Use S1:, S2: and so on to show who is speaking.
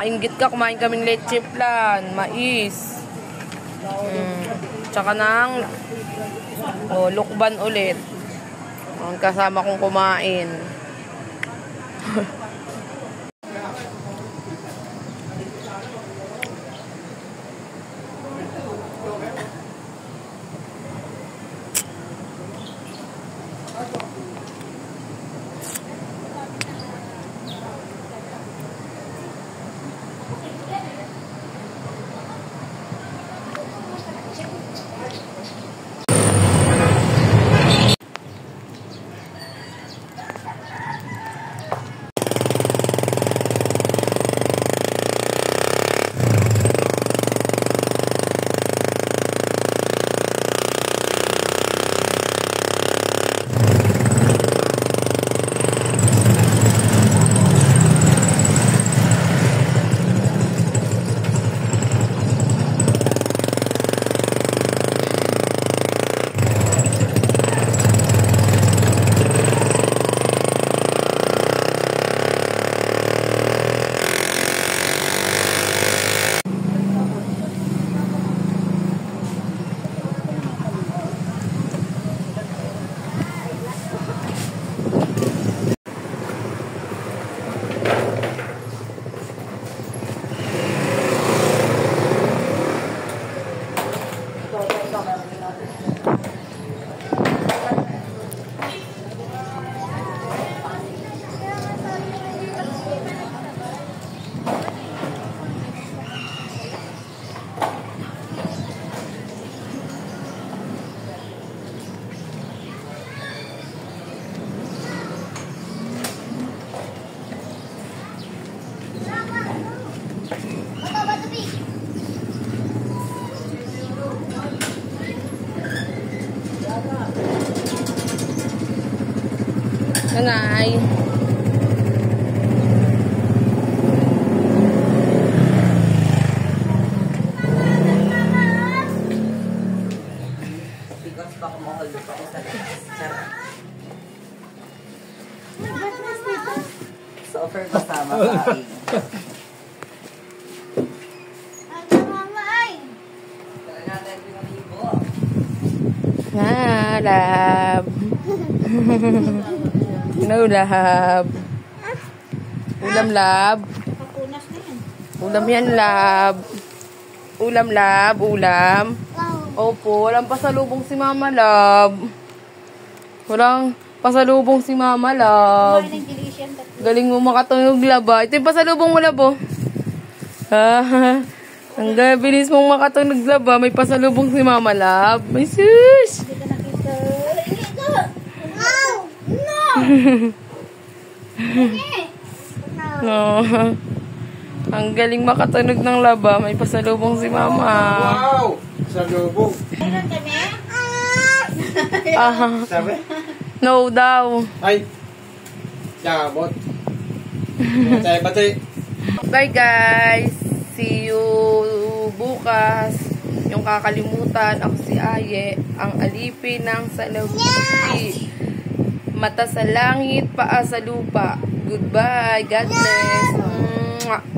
S1: Inggit ka, kumain kaming leche flan, mais. Tsaka ng lukban ulit. Ang kasama kong kumain. Nanay.
S2: Because baka mahal pa ko sa sarap. So, offer kasama sa akin.
S1: Lab. No, lab. Ulam, lab. Ulam yan, lab. Ulam, lab. Ulam. Opo, walang pasalubong si Mama, lab. Walang pasalubong si Mama, lab. Galing mo makatunog, lab. Ito yung pasalubong mo, lab, oh. Ang bilis mong makatunog, lab, ah. May pasalubong si Mama, lab. May sus! No. Ang galing makatunog ng laba. May pasalubong si Mama.
S3: Wow! Pasalubong. Sabi?
S1: No daw.
S3: Ay! Yabot. Batay.
S1: Bye guys. See you bukas. Yung kakalimutan. Ako si Aye. Ang alipin ng salabuti. Mata sa langit, paa sa lupa. Goodbye. God bless. Mwah.